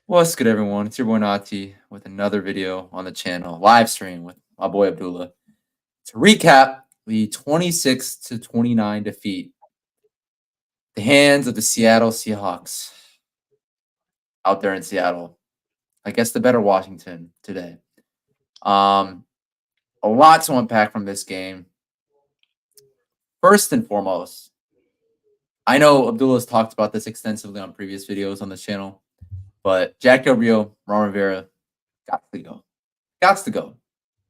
What's good, everyone? It's your boy Nati with another video on the channel, live stream with my boy Abdullah to recap the 26-29 defeat, the hands of the Seattle Seahawks out there in Seattle. I guess the better Washington today. Um, a lot to unpack from this game. First and foremost, I know Abdullah's talked about this extensively on previous videos on this channel, but Jack Del Rio, Ron Rivera, got to go. Got to go.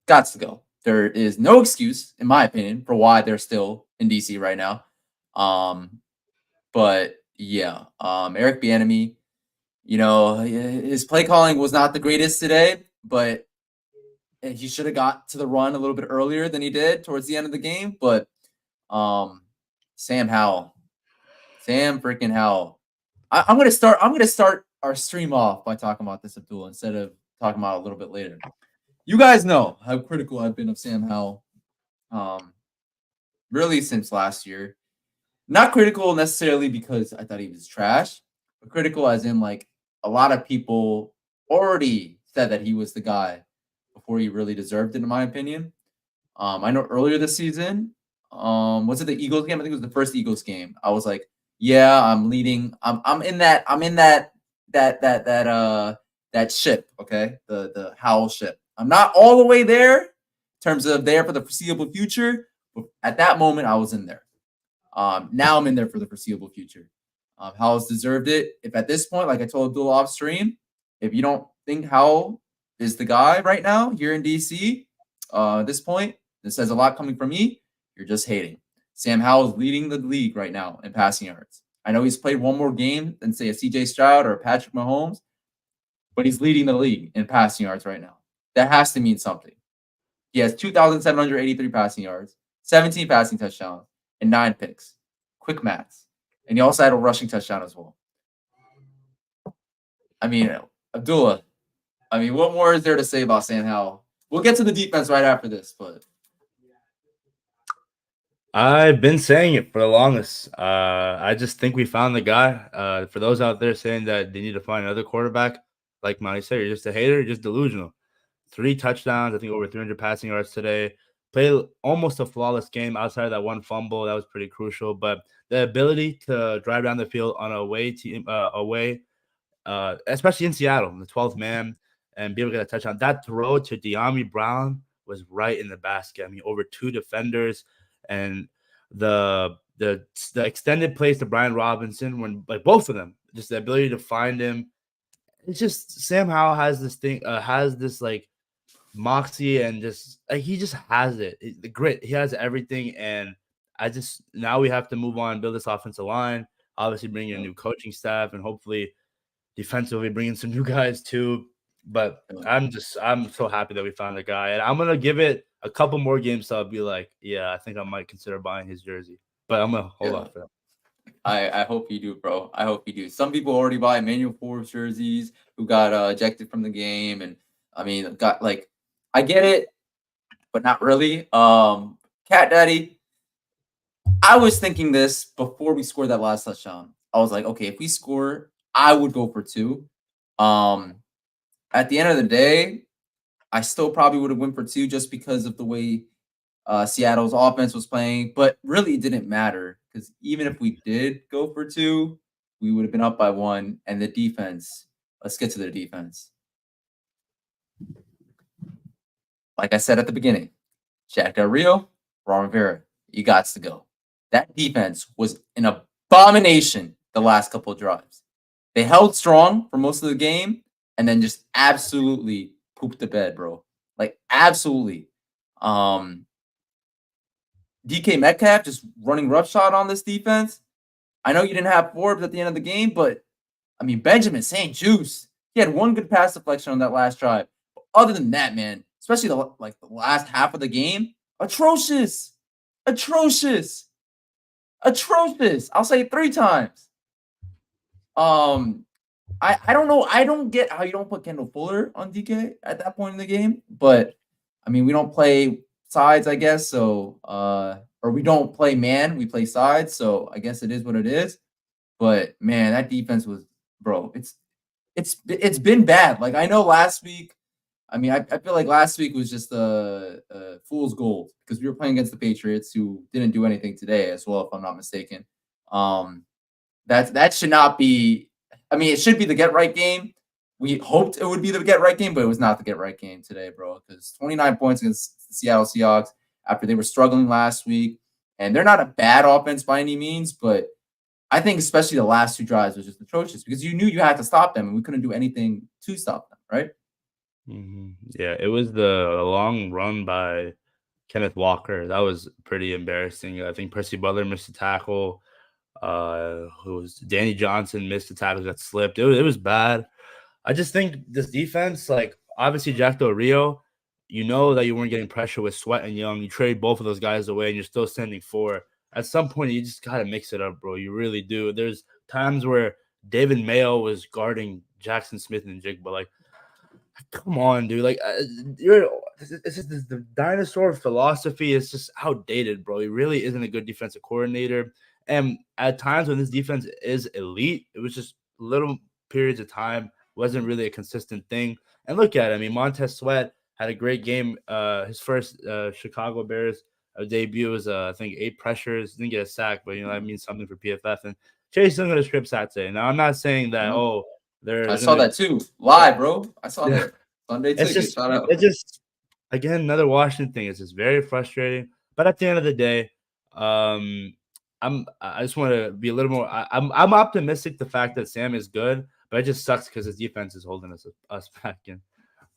Got to go. There is no excuse, in my opinion, for why they're still in DC right now. But yeah, Eric Bieniemy, his play calling was not the greatest today, but he should have got to the run a little bit earlier than he did towards the end of the game. But Sam freaking Howell. I'm gonna start our stream off by talking about this, Abdullah, instead of talking about it a little bit later. You guys know how critical I've been of Sam Howell, really since last year. Not critical necessarily because I thought he was trash, but critical as in like a lot of people already said that he was the guy before he really deserved it, in my opinion. I know earlier this season, was it the Eagles game? I think it was the first Eagles game. I was like, yeah, I'm leading. I'm in that ship, okay? The Howell ship. I'm not all the way there in terms of there for the foreseeable future, but at that moment I was in there. Now I'm in there for the foreseeable future. Howell's deserved it. If at this point, like I told Abdul off stream, if you don't think Howell is the guy right now here in DC, at this point, this says a lot coming from me. You're just hating. Sam Howell's leading the league right now in passing yards. I know he's played one more game than say a CJ Stroud or a Patrick Mahomes, but he's leading the league in passing yards right now. That has to mean something. He has 2,783 passing yards, 17 passing touchdowns, and 9 picks. Quick maths. And he also had a rushing touchdown as well. I mean, Abdullah, what more is there to say about Sam Howell? We'll get to the defense right after this, but I've been saying it for the longest. I just think we found the guy. For those out there saying that they need to find another quarterback, like Monty said, you're just a hater, you're just delusional. 3 touchdowns, I think over 300 passing yards today. Played almost a flawless game outside of that one fumble. That was pretty crucial. But the ability to drive down the field on a away team, especially in Seattle, the 12th man, and be able to get a touchdown. That throw to De'Ami Brown was right in the basket. I mean, over 2 defenders, and the extended plays to Brian Robinson, when like both of them, just the ability to find him. It's just Sam Howell has this thing, has this like moxie, and just like he just has it. The grit. He has everything, and now we have to move on, build this offensive line. Obviously, bring in a new coaching staff, and hopefully defensively bringing some new guys too. But I'm so happy that we found a guy, and I'm gonna give it a couple more games so I'll be like, yeah, I think I might consider buying his jersey. But I'm gonna hold off for that. I hope you do, bro. I hope you do. Some people already buy Emmanuel Forbes jerseys who got ejected from the game, and got like, I get it, but not really. Cat Daddy, I was thinking this before we scored that last touchdown. I was like, okay, if we score, I would go for 2. At the end of the day, I still probably would have went for 2 just because of the way Seattle's offense was playing, but really it didn't matter because even if we did go for 2, we would have been up by 1. And the defense, let's get to the defense. Like I said at the beginning, Jack Del Rio, Ron Rivera, you got to go. That defense was an abomination the last couple of drives. They held strong for most of the game and then just absolutely pooped the bed, bro. Like absolutely. DK Metcalf just running roughshod on this defense. I know you didn't have Forbes at the end of the game, but Benjamin St. Juice, he had 1 good pass deflection on that last drive. But other than that, man, especially the last half of the game, atrocious. I'll say it 3 times. I don't know. I don't get how you don't put Kendall Fuller on DK at that point in the game, but we don't play sides, I guess. So, or we don't play man, we play sides. So I guess it is what it is. But man, that defense was, bro. It's it's been bad. Like I know last week. I mean, I feel like last week was just a fool's gold because we were playing against the Patriots, who didn't do anything today as well, if I'm not mistaken. Um, that should not be. I mean, it should be the get right game. We hoped it would be the get right game, but it was not the get right game today, bro. Because 29 points against the Seattle Seahawks after they were struggling last week, and they're not a bad offense by any means, but I think especially the last two drives was just atrocious because you knew you had to stop them, and we couldn't do anything to stop them, right? Yeah, it was the long run by Kenneth Walker. That was pretty embarrassing. I think Percy Butler missed a tackle. Who was Danny Johnson missed a tackle, got slipped. It was bad. I just think this defense, like obviously Jack Del Rio, you know that you weren't getting pressure with Sweat and Young. You trade both of those guys away, and you're still sending four. At some point, you just gotta mix it up, bro. You really do. There's times where David Mayo was guarding Jackson Smith and Jigba, like. Come on, dude. Like, it's just the dinosaur philosophy is just outdated, bro. He really isn't a good defensive coordinator. And at times when this defense is elite, it was just little periods of time, wasn't really a consistent thing. And look at it. I mean, Montez Sweat had a great game. His first Chicago Bears debut was, I think, 8 pressures. Didn't get a sack, but, that means something for PFF. And Chase Young got a script sack today. Now, I'm not saying that, I saw that too. Live, bro. I saw that. Sunday ticket. Shout out. It's just again another Washington thing. It's just very frustrating. But at the end of the day, I just want to be a little more. I'm optimistic the fact that Sam is good, but it just sucks because his defense is holding us back in.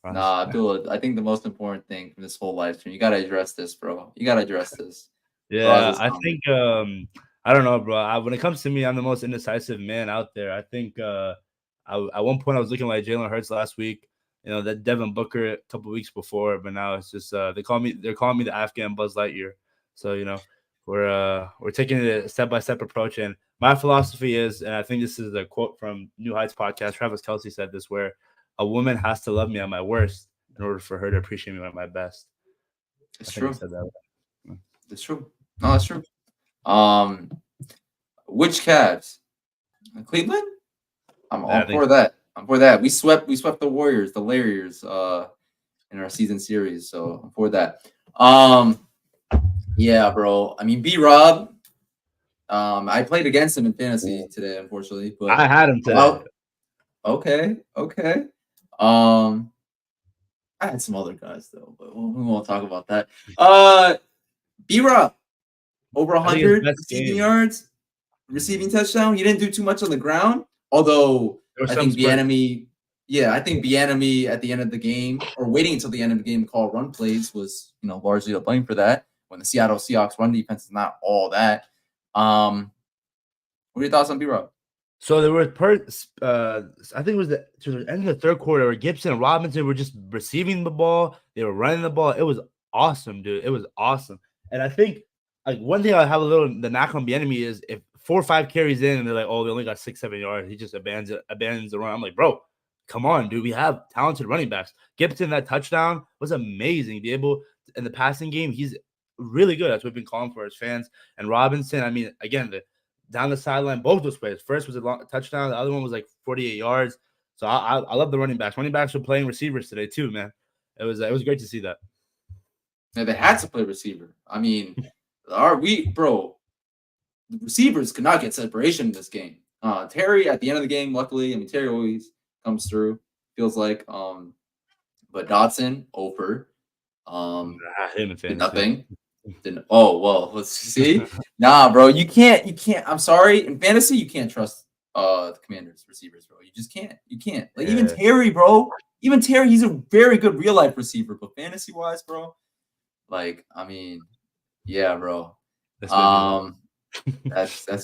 Nah, Abdul, I think the most important thing from this whole live stream, you gotta address this, bro. You gotta address this. Yeah, I think I don't know, bro. When it comes to me, I'm the most indecisive man out there. I think at one point I was looking like Jalen Hurts last week. That Devin Booker a couple weeks before, but now it's just they're calling me the Afghan Buzz Lightyear. So we're taking it a step-by-step approach, and my philosophy is, and I think this is a quote from New Heights podcast. Travis Kelce said this, where a woman has to love me at my worst in order for her to appreciate me at my best. It's true. Said that. It's true. No, it's true. Which Cavs? Cleveland? I'm all for that. I'm for that. We swept the Warriors, the Larriers, in our season series. So I'm for that. Yeah, bro. I mean, B-Rob. I played against him in fantasy today, unfortunately. But I had him today. Okay. I had some other guys though, but we won't talk about that. B-Rob, over 100 receiving yards, receiving touchdown. He didn't do too much on the ground, although I think Bieniemy at the end of the game, or waiting until the end of the game to call run plays, was largely to blame for that. When the Seattle Seahawks run defense is not all that. What are your thoughts on B-Rob? So there were parts, I think it was to the end of the third quarter, where Gibson and Robinson were just receiving the ball. They were running the ball. It was awesome, dude. It was awesome. And I think one thing I have the knock on Bieniemy is if 4 or 5 carries in and they're like, oh, they only got 6-7 yards, he just abandons the run. I'm like, bro, come on, dude. We have talented running backs. Gibson, that touchdown was amazing. Be able in the passing game, he's really good. That's what we've been calling for as fans. And Robinson, I mean, again, down the sideline, both those plays. First was a long touchdown. The other one was like 48 yards. So I love the running backs. Running backs were playing receivers today too, man. It was great to see that. Yeah, they had to play receiver. I mean, the receivers could not get separation in this game. Terry at the end of the game, luckily, I mean, Terry always comes through, feels like. But Dotson, over. Did nothing. Let's see. Nah, bro, you can't. I'm sorry. In fantasy, you can't trust the Commanders receivers, bro. You just can't. You can't. Like even Terry, bro. Even Terry, he's a very good real life receiver, but fantasy wise, bro. Like, I mean, yeah, bro. That's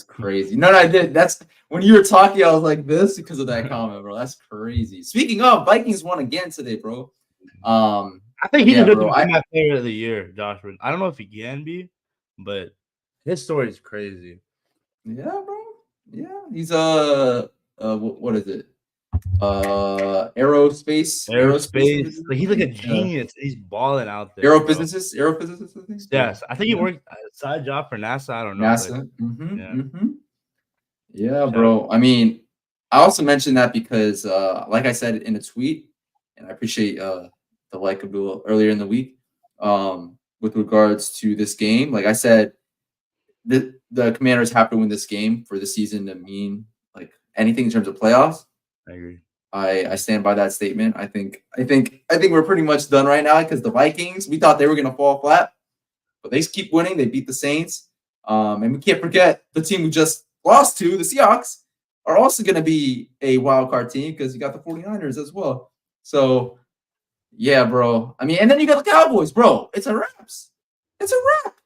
crazy. No, I did. That's when you were talking, I was like this because of that comment, bro. That's crazy. Speaking of, Vikings won again today, bro. I think he's my player of the year, Josh. I don't know if he can be, but his story is crazy. Yeah, bro. Yeah, he's what is it? Aerospace. Like he's like a genius. Yeah. He's balling out there. Aerophysicist. Yes, I think he worked a side job for NASA. I don't know. NASA. Yeah, bro. I mean, I also mentioned that because, like I said in a tweet, and I appreciate the like of earlier in the week, with regards to this game. Like I said, the Commanders have to win this game for the season to mean like anything in terms of playoffs. I agree. I stand by that statement. I think we're pretty much done right now because the Vikings, we thought they were gonna fall flat, but they keep winning. They beat the Saints. And we can't forget the team we just lost to, the Seahawks, are also going to be a wild card team because you got the 49ers as well. So, yeah, bro. I mean, and then you got the Cowboys, bro. It's a wraps. It's a wrap.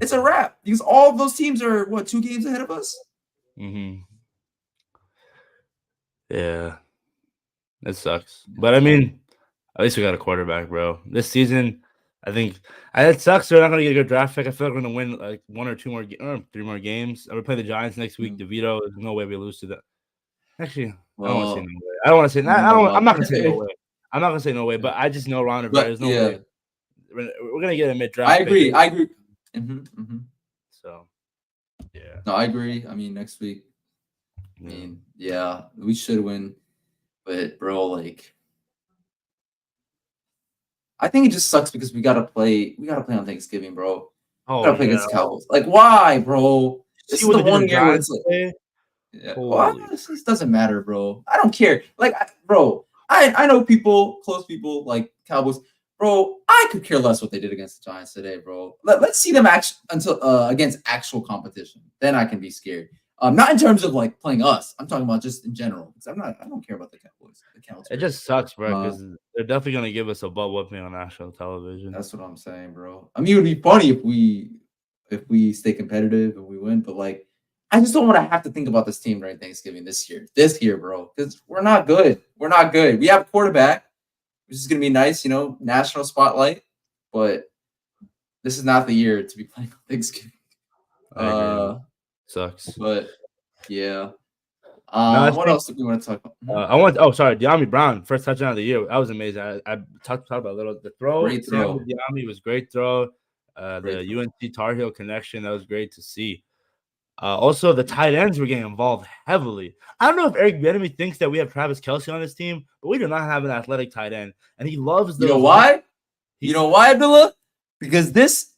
It's a wrap because all of those teams are, what, 2 games ahead of us? Mm-hmm. Yeah, it sucks. But I mean, at least we got a quarterback, bro. This season, I think it sucks. They're not gonna get a good draft pick. I feel like we're gonna win like 1 or 2 more, or 3 more games. And we're playing the Giants next week. DeVito, there's no way we lose to that. Actually, I don't want to say no way. I don't want to say. I don't. I'm not gonna say no way. I'm not gonna say no way. But I just know Ron Rivera. There's no way. We're gonna get a mid draft. I agree. So, yeah. No, I agree. I mean, next week. I mean, yeah, we should win. But bro, like, I think it just sucks because we gotta play on Thanksgiving, bro. We gotta play against the Cowboys. Like, why, bro? This is the one year where it's like, well, this doesn't matter, bro. I don't care. Like, bro, I know people, close people like Cowboys. Bro, I could care less what they did against the Giants today, bro. Let's see them against actual competition. Then I can be scared. Not in terms of like playing us. I'm talking about just in general. Because I don't care about the Cowboys. It just sucks, bro, because they're definitely gonna give us a butt whooping on national television. That's what I'm saying, bro. I mean, it would be funny if we stay competitive and we win, but like, I just don't want to have to think about this team during Thanksgiving this year, bro. Because we're not good. We're not good. We have a quarterback, which is gonna be nice, national spotlight, but this is not the year to be playing on Thanksgiving. Sucks. But yeah. What else do we want to talk about? Sorry, De'Ami Brown, first touchdown of the year. That was amazing. I talked about a little. The throw, great throw. De'Ami was great throw. UNC Tar Heel connection, that was great to see. Also, the tight ends were getting involved heavily. I don't know if Eric Bieniemy thinks that we have Travis Kelce on this team, but we do not have an athletic tight end, and he loves those. You know why? Abdullah? Because this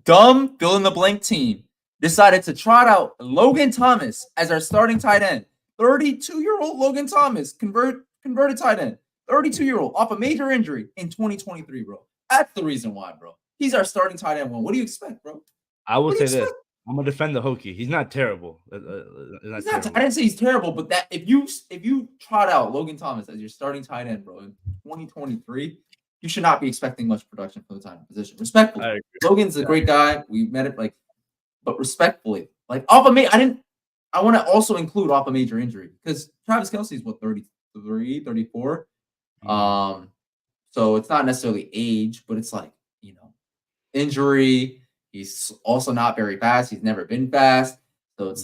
dumb fill-in-the-blank team decided to trot out Logan Thomas as our starting tight end. 32-year-old Logan Thomas, converted tight end. 32-year-old off a major injury in 2023, bro. That's the reason why, bro. He's our starting tight end one. What do you expect, bro? I will say this. I'm gonna defend the Hokie. He's not terrible. I didn't say he's terrible, but that if you trot out Logan Thomas as your starting tight end, bro, in 2023, you should not be expecting much production from the tight end position. Respectfully, Logan's a great guy. We met it but respectfully, off of I want to also include off a major injury because Travis Kelce's 33, 34. So it's not necessarily age, but it's injury. He's also not very fast. He's never been fast. So it's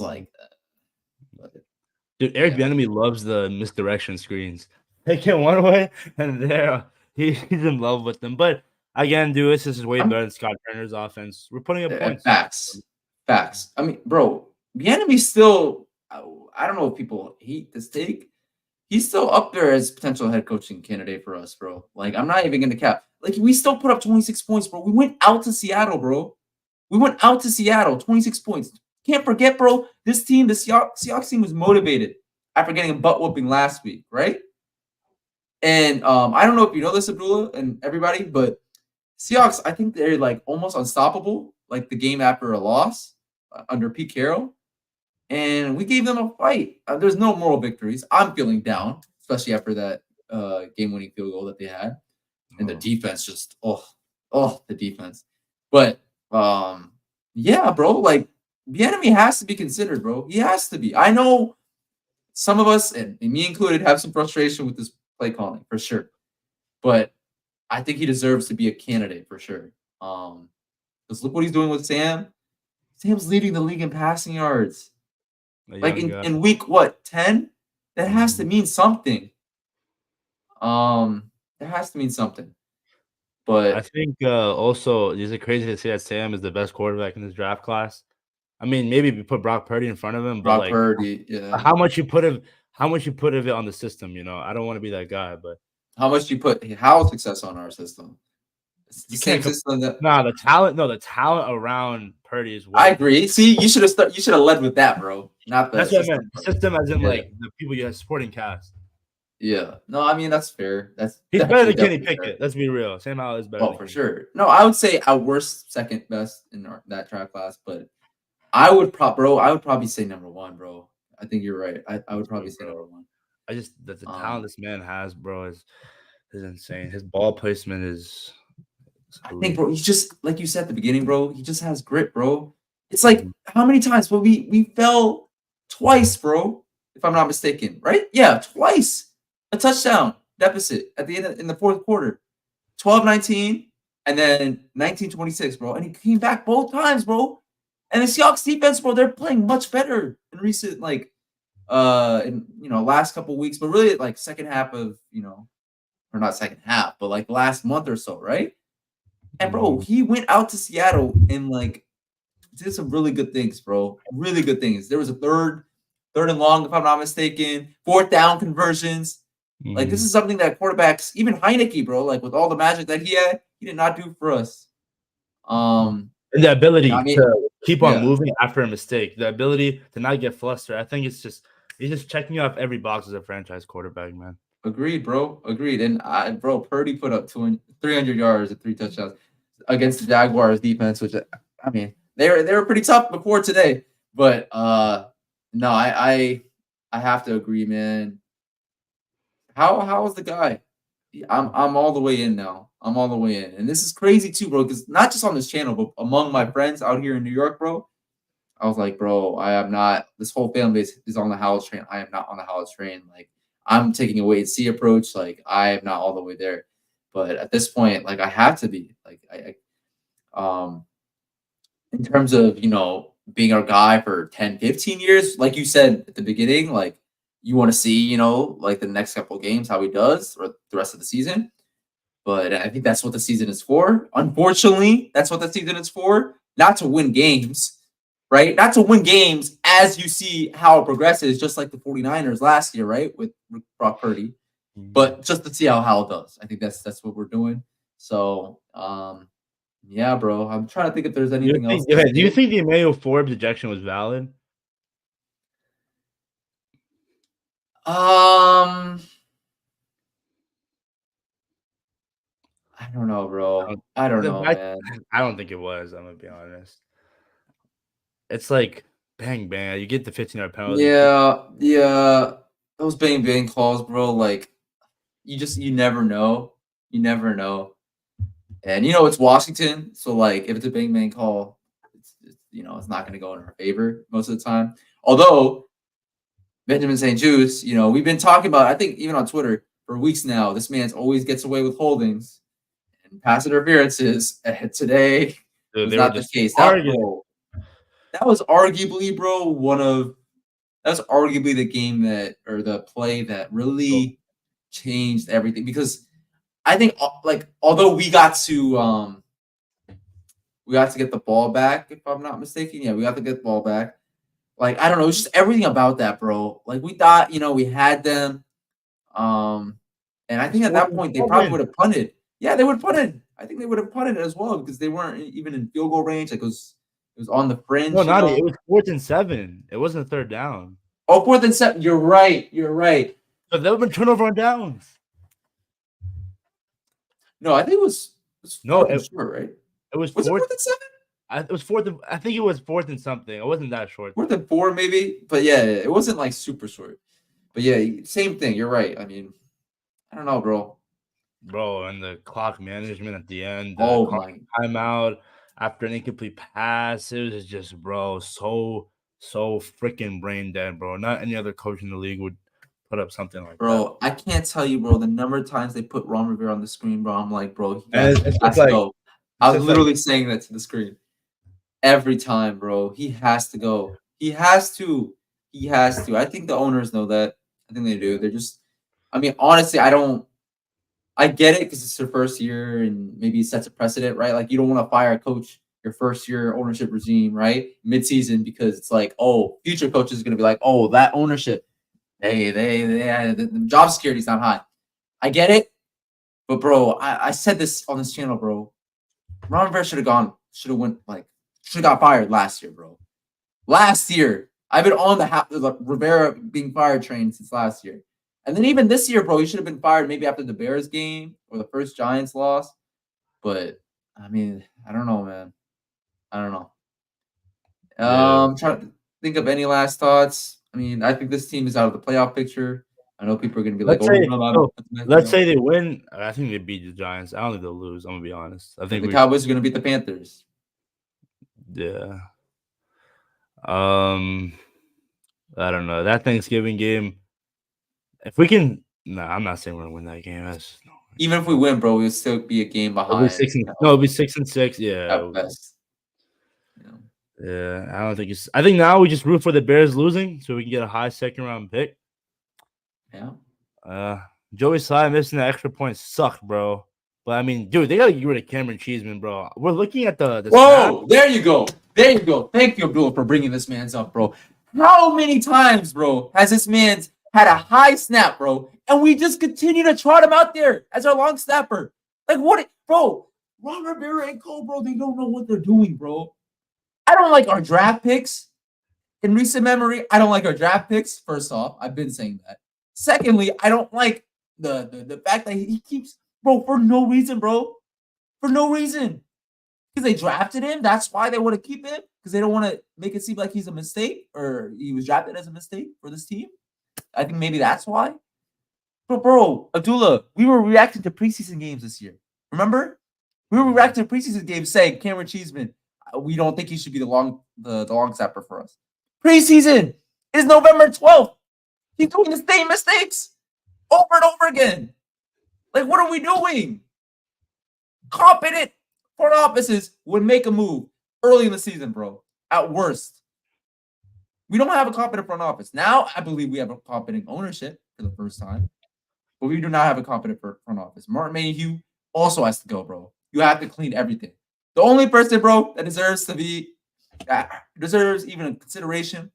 dude, Eric Bieniemy loves the misdirection screens. Take it one way, and there he's in love with them. But again, dude, this is way better than Scott Turner's offense. We're putting up points. Facts. I mean, bro, Bieniemy's still. I don't know if people hate this take. He's still up there as potential head coaching candidate for us, bro. I'm not even gonna cap. We still put up 26 points, bro. We went out to Seattle, bro. 26 points. Can't forget, bro, this team, the Seahawks team was motivated after getting a butt whooping last week, right? And I don't know if you know this, Abdullah, and everybody, but Seahawks, I think they're almost unstoppable, the game after a loss under Pete Carroll. And we gave them a fight. There's no moral victories. I'm feeling down, especially after that game-winning field goal that they had. And the defense just, the defense. But yeah, bro, Bieniemy has to be considered, bro. He has to be. I know some of us, and me included, have some frustration with this play calling for sure. But I think he deserves to be a candidate for sure. Because look what he's doing with Sam. Sam's leading the league in passing yards. In week 10? That has to mean something. That has to mean something. But I think also, is it crazy to say that Sam is the best quarterback in this draft class? I mean, maybe we put Brock Purdy in front of him, but Purdy, yeah. How much you put him? how much you put of it on the system. I don't want to be that guy, but How much do you put Howell success on our system? It's the you same can't. system that Nah, the talent. No, the talent around Purdy is I way. agree. See, you should have led with that, bro. Not the That's what I meant. system part. System, as in Yeah. like the people you have supporting cast. Yeah. No, I mean that's fair. That's He's better than Kenny definitely fair. Pickett. Let's be real. Sam Howell is better Oh, than for Kenny. sure. No, I would say our worst second best in that draft class, but I would probably say number one, bro. I think you're right. I would probably say number Bro. one. I just the talent Um, this man has, bro, is insane. His ball placement is I think, elite. bro, he just like you said at the beginning, bro. He just has grit, bro. It's like Mhm. how many times? But we fell twice, bro. If I'm not mistaken, right? Yeah, twice. A touchdown deficit at the end in the fourth quarter. 12-19 and then 19-26, bro. And he came back both times, bro. And the Seahawks defense, bro, they're playing much better in recent in last couple weeks, but really like second half of, or not second half, but like last month or so, right? And bro, Mhm. he went out to Seattle and like did some really good things, bro. Really good things. There was a third and long, if I'm not mistaken, fourth down conversions. Like this Mhm. is something that quarterbacks, even Heineke, bro, like with all the magic that he had, he did not do for us. And the ability I mean, to keep on yeah, moving after a mistake, the ability to not get flustered. I think he's just checking off every box as a franchise quarterback, man. agreed, bro. Agreed. And bro, Purdy put up 300 yards and 3 touchdowns against the Jaguars defense, which I mean, they were pretty tough before today. But no, I have to agree, man. How is the guy? I'm all the way in now. I'm all the way in, and this is crazy too, bro. Because not just on this channel, but among my friends out here in New York, bro. I was like, bro, I am not. This whole fan base is on the Howell train. I am not on the Howell train. Like, I'm taking a wait and see approach. Like, I am not all the way there. But at this point, like, I have to be. Like, in terms of being our guy for 10, 15 years, like you said at the beginning, like you want to see like the next couple of games how he does or the rest of the season. But I think that's what the season is for. Unfortunately, that's what the season is for. Not to win games, right? Not to win games as you see how it progresses, just like the 49ers last year, right? With Brock Purdy. Mhm. But just to see how Howell does. I think that's what we're doing. So yeah, bro. I'm trying to think if there's anything else to Do you say. think the Emmanuel Forbes ejection was valid? Um, I don't know, I bro. don't, I don't the know, fact- man. I don't think it was. I'm gonna be honest. It's like bang bang. You get the 15-yard penalty. Yeah, yeah. Those bang bang calls, bro. Like you never know. You never know. And it's Washington, so like if it's a bang bang call, it's not going to go in our favor most of the time. Although Benjamin St. Juice, we've been talking about, I think even on Twitter for weeks now, this man's always gets away with holdings and pass interferences. And today Dude, was they were not the just case. arguing. That was arguably, bro, that's arguably the game that or the play that really changed everything because I think like although we got to get the ball back if I'm not mistaken. Yeah, we got to get the ball back. Like I don't know, it's just everything about that, bro. Like we thought, we had them. Um and I It's think at fourth that and point they probably would seven. have punted. Yeah, they would have punted. I think they would have punted as well because they weren't even in field goal range. Like it was on the No, fringe, not it. It was 4th and 7. It wasn't a third down. Oh, fourth and seven. You're right. You're right. So that would have been turnover on downs. No, I think it was No, fourth and short, right? it was Was it fourth. fourth and seven? It was fourth. I think it was fourth and something. It wasn't that short. Fourth and four, maybe. But yeah, it wasn't like super short. But yeah, same thing. You're right. I mean, I don't know, bro. Bro, and the clock management at the end, the Oh my, timeout after an incomplete pass, it was just, bro, so freaking brain dead, bro. Not any other coach in the league would put up something like that. bro. I can't tell you, bro. The number of times they put Ron Rivera on the screen, bro. I'm like, bro, And he it's just has to like go. it's I was just like literally saying that to the screen every time, bro. He has to go. He has to. He has to. I think the owners know that. I think they do. They're just. I mean, honestly, I don't. I get it because it's their first year and maybe it sets a precedent, right? Like you don't want to fire a coach your first year ownership regime, right? Midseason because it's like, oh, future coaches is going to be like, oh, that ownership. The job security is not high. I get it, but bro, I said this on this channel, bro. Ron Rivera should have got fired last year, bro. Last year, I've been on the Rivera being fired train since last year, and then even this year, bro, he should have been fired maybe after the Bears game or the first Giants loss. But I mean, I don't know, man. I don't know. Yeah. Trying to think of any last thoughts. I mean, I think this team is out of the playoff picture. I know people are going to be like, Let's "Oh, say no, no, so. no, Let's no." say they win. I think they beat the Giants. I don't think they'll lose. I'm gonna be honest. I think The Cowboys are going to beat the Panthers. yeah. Um, I don't know that Thanksgiving game. If we can, no, I'm not saying we're gonna win that game. That's no. Even if we win, bro, we'll still be a game It'll be behind. no, it'll be 6-6. Yeah, At best. You know. yeah. I don't think it's. I think now we just root for the Bears losing so we can get a high second round pick. Yeah. Joey Sly missing the extra point sucked, bro. But I mean, dude, they gotta get rid of Cameron Cheeseman, bro. We're looking at the Whoa! snap. There you go. There you go. Thank you, Abdullah, for bringing this man's up, bro. How many times, bro, has this man's had a high snap, bro, and we just continue to trot him out there as our long snapper? Like what, bro? Ron Rivera and Cole, bro, they don't know what they're doing, bro. I don't like our draft picks. In recent memory, I don't like our draft picks. First off, I've been saying that. Secondly, I don't like the fact that he keeps, bro, for no reason, bro. For no reason. Because they drafted him. That's why they want to keep him. Because they don't want to make it seem like he's a mistake or he was drafted as a mistake for this team. I think maybe that's why. But bro, Abdullah, we were reacting to preseason games this year. Remember? We were reacting to preseason games saying Cameron Cheeseman, we don't think he should be the long snapper for us. Preseason is November 12th. He's doing the same mistakes over and over again. Like, what are we doing? Competent front offices would make a move early in the season, bro. At worst. We don't have a competent front office. Now, I believe we have a competent ownership for the first time. But we do not have a competent front office. Martin Mayhew also has to go, bro. You have to clean everything. The only person, bro, that deserves even a consideration in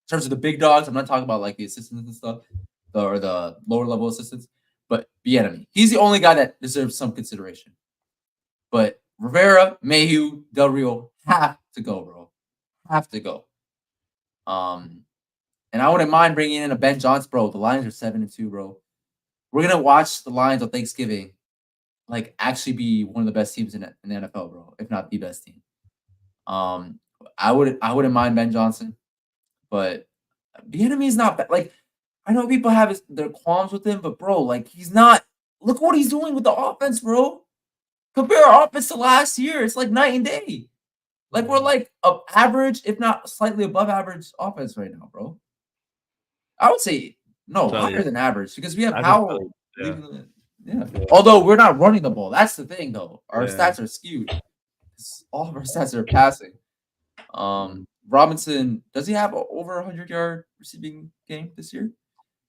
terms of the big dogs. I'm not talking about like the assistants and stuff, or the lower level assistants, but Bieniemy. He's the only guy that deserves some consideration. But Rivera, Mayhew, Del Rio have to go, bro. Have to go. And I wouldn't mind bringing in a Ben Johnson, bro. The Lions are 7-2, bro. We're gonna watch the Lions on Thanksgiving, like actually be one of the best teams in the NFL, bro. If not the best team. I wouldn't mind Ben Johnson, but the enemy is not bad. Like I know people have their qualms with him, but bro, like he's not. Look what he's doing with the offense, bro. Compare our offense to last year. It's like night and day. Like we're like a average, if not slightly above average offense right now, bro. I would say no, higher than average because we have Howell. Yeah. Although we're not running the ball. That's the thing, though. Our stats are skewed. All of our stats are passing. Robinson, does he have over 100-yard receiving game this year?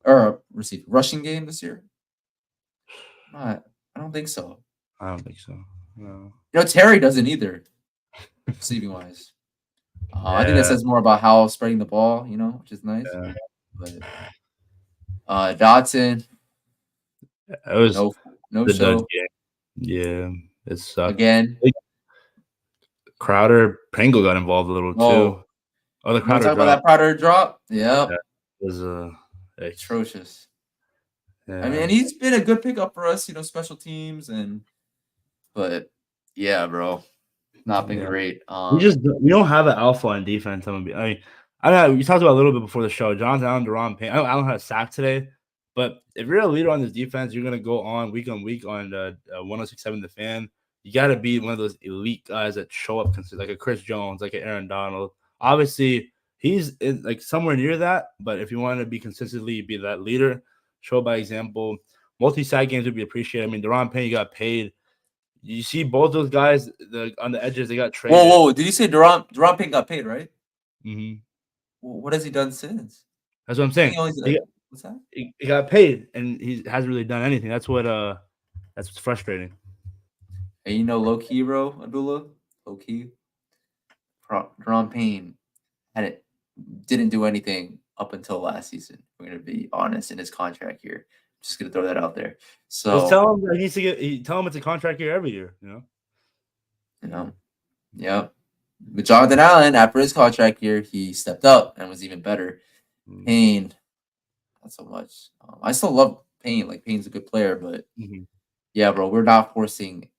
Or rushing game this year? I don't think so. I don't think so. No. Terry doesn't either, receiving wise. I think that says more about how spreading the ball, which is nice. Yeah. But Dotson, it was no show. Yeah, it sucked. Again. Crowder, Pringle got involved a little too. Oh, the Crowder talk about that Crowder drop? Yep. Yeah, it was atrocious. Yeah. I mean, and he's been a good pickup for us, special teams but yeah, bro, not been great. We don't have an alpha on defense. I mean, we talked about a little bit before the show. Jonathan Allen, Deron Payne. I don't have a sack today, but if you're a leader on this defense, you're gonna go on week on 106.7 The Fan. You got to be one of those elite guys that show up consistently, like a Chris Jones, like an Aaron Donald. Obviously, he's like somewhere near that, but if you want to be consistently be that leader, show by example. Multi-sack games would be appreciated. I mean, Deron Payne, you got paid. You see both those guys on the edges, they got traded. Whoa! Did you say Deron Payne got paid, right? Mm-hmm. Well, what has he done since? That's what I'm saying. What's that? He got paid, and he hasn't really done anything. That's what's frustrating. And low key, bro, Abdullah, low key. Deron Payne didn't do anything up until last season. We're gonna be honest in his contract here. Just gonna throw that out there. Just So tell him that he needs to get. Tell him it's a contract year every year. you know, yeah. But Jonathan Allen, after his contract year, he stepped up and was even better. Mm-hmm. Payne, not so much. I still love Payne. Like Payne's a good player, but yeah, bro, we're not forcing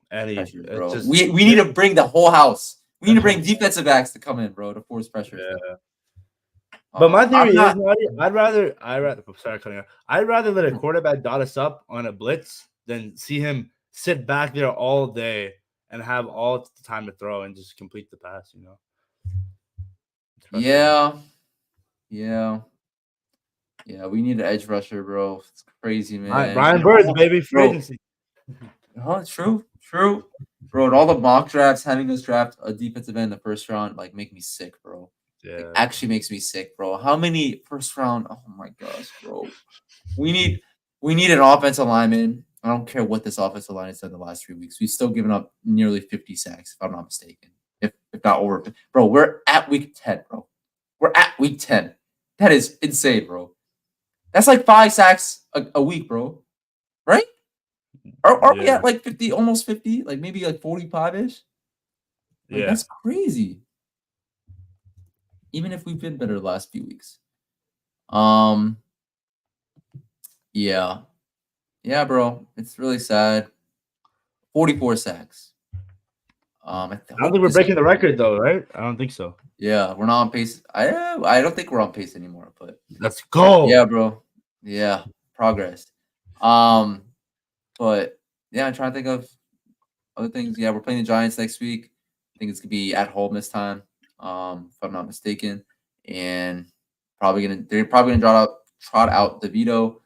pressure, bro. We need to bring the whole house. We need to bring defensive backs to come in, bro, to force pressure. Yeah. But my theory is, I'd rather. Sorry, cutting out. I'd rather let a quarterback dot us up on a blitz than see him sit back there all day and have all the time to throw and just complete the pass. Yeah. We need an edge rusher, bro. It's crazy, man. Brian Birds, baby, free agency. True. Bro, and all the mock drafts having us draft a defensive end in the first round, like, make me sick, bro. Yeah. It actually makes me sick, bro. How many first round? Oh my gosh, bro. We need an offensive lineman. I don't care what this offensive line has done the last 3 weeks. We've still given up nearly 50 sacks, if I'm not mistaken. If not over. Bro, we're at week 10, bro. We're at week 10. That is insane, bro. That's like 5 sacks a week, bro. Right? Are we at like 50, almost 50? Like maybe like 45-ish? Like, that's crazy. Even if we've been better the last few weeks. Yeah, bro. It's really sad. 44 sacks. I don't think we're breaking the record though, right? I don't think so. Yeah, we're not on pace. I don't think we're on pace anymore, but let's go. Yeah, bro. Yeah, progress. But yeah, I'm trying to think of other things. Yeah, we're playing the Giants next week. I think it's gonna be at home this time, if I'm not mistaken. And they're probably gonna trot out DeVito.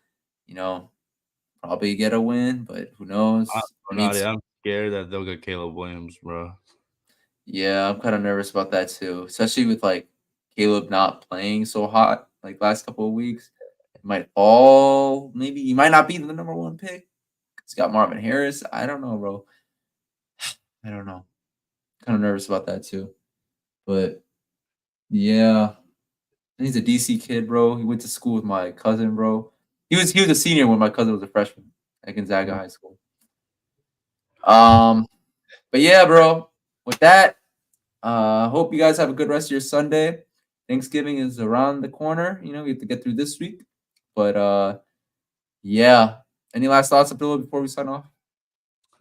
Probably get a win, but who knows? I'm scared that they'll get Caleb Williams, bro. Yeah, I'm kind of nervous about that too, especially with like Caleb not playing so hot like last couple of weeks. It might fall. Maybe he might not be the number 1 pick. He's got Marvin Harris. I don't know, bro. I don't know. Kind of nervous about that too. But yeah, he's a DC kid, bro. He went to school with my cousin, bro. He was a senior when my cousin was a freshman at Gonzaga High School. But yeah, bro. With that, hope you guys have a good rest of your Sunday. Thanksgiving is around the corner. We have to get through this week. But yeah. Any last thoughts, Abdullah, before we sign off?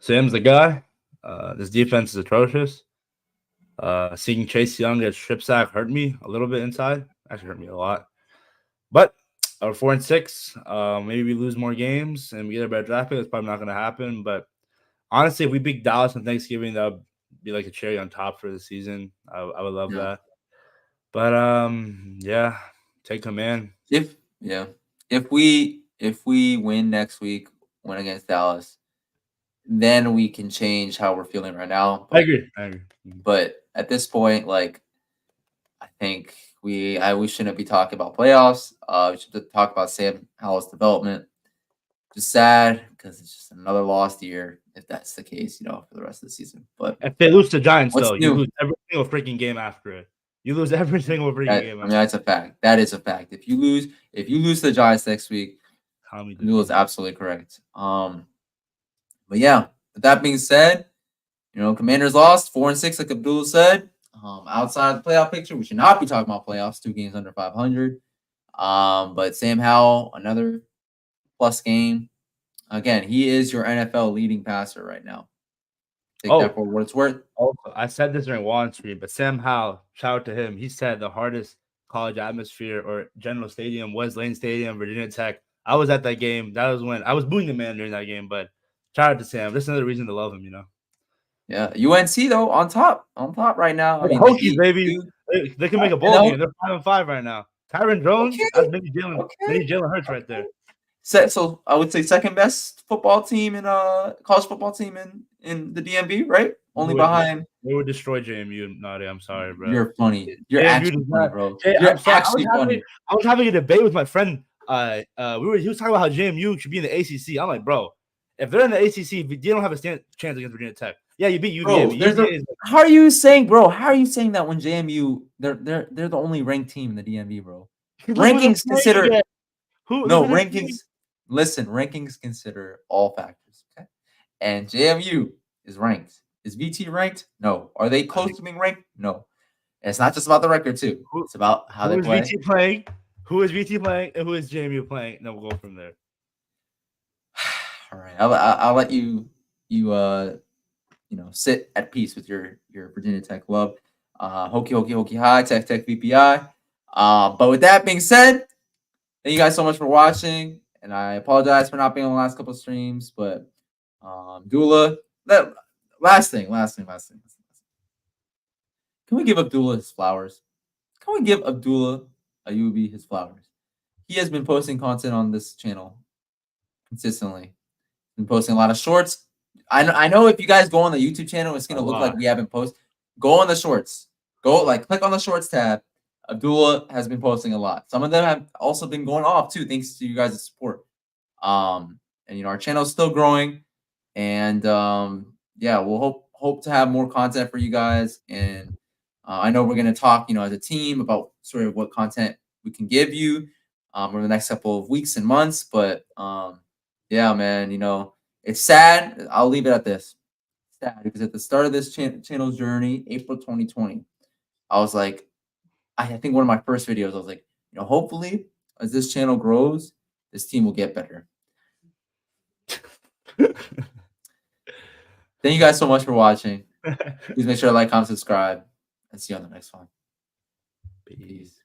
Sam's the guy. This defense is atrocious. Seeing Chase Young get strip sack hurt me a little bit inside. Actually hurt me a lot. But 4-6. Maybe we lose more games and we get a better draft pick. It's probably not going to happen. But honestly, if we beat Dallas on Thanksgiving, that would be like a cherry on top for the season. I would love that. But yeah, take command. If we win next week, win against Dallas, then we can change how we're feeling right now. I agree. But at this point, like, I think we shouldn't be talking about playoffs. We should talk about Sam Howell's development. Just sad because it's just another lost year if that's the case, for the rest of the season. But if they lose to Giants, though, you lose every single freaking game after it. You lose every single freaking game. I mean, that's a fact. That is a fact. If you lose to the Giants next week, Abdullah is absolutely correct. But yeah, with that being said, Commanders lost 4-6, like Abdullah said. Outside the playoff picture, we should not be talking about playoffs. 2 games under 500. But Sam Howell, another plus game. Again, he is your NFL leading passer right now. Take that for what it's worth. Also, I said this during Wall Street, but Sam Howell, shout out to him. He said the hardest college atmosphere or general stadium was Lane Stadium, Virginia Tech. I was at that game. That was when I was booing the man during that game. But shout out to Sam. That's another reason to love him, Yeah, UNC though on top right now. I mean, Hokies, baby. They can make a bowl game. They're 5-5 right now. Tyron Jones, that's maybe Jalen Hurts right there. So I would say second best football team in college football team in the DMV, right? Only behind. They would destroy JMU, Nadia. I'm sorry, bro. You're funny. You're actually funny, bro. You're actually funny. I was having a debate with my friend. He was talking about how JMU should be in the ACC. I'm like, bro, if they're in the ACC, they don't have a chance against Virginia Tech. Yeah, you beat UVA. How are you saying, bro? How are you saying that when JMU they're the only ranked team in the DMV, bro? Look who they're Rankings playing consider against. Look no who they're playing. rankings. Listen, rankings consider all factors. Okay, and JMU is ranked. Is VT ranked? No. Are they I close mean, to being ranked? No. And it's not just about the record too. who It's about how they who is play. VT playing? Who is VT playing? And who is JMU playing? And then we'll go from there. All right, I'll let you sit at peace with your Virginia Tech love. Hokey hokey hokey high tech tech VPI. But with that being said, thank you guys so much for watching, and I apologize for not being on the last couple of streams. But Dula, that last thing. Can we give Abdullah his flowers? Can we give Abdullah Ayubi his flowers? He has been posting content on this channel consistently. Been posting a lot of shorts. I know if you guys go on the YouTube channel, it's gonna look like we haven't posted. Go on the shorts. Go click on the shorts tab. Abdullah has been posting a lot. Some of them have also been going off too, thanks to you guys' support. And our channel is still growing, and yeah, we'll hope to have more content for you guys. And I know we're gonna talk, as a team about sort of what content we can give you over the next couple of weeks and months. But yeah, man, it's sad. I'll leave it at this. It's sad because at the start of this channel's journey, April 2020, I was like, I think one of my first videos, I was like, hopefully as this channel grows, this team will get better. Thank you guys so much for watching. Please make sure to like, comment, subscribe, and see you on the next one. Peace.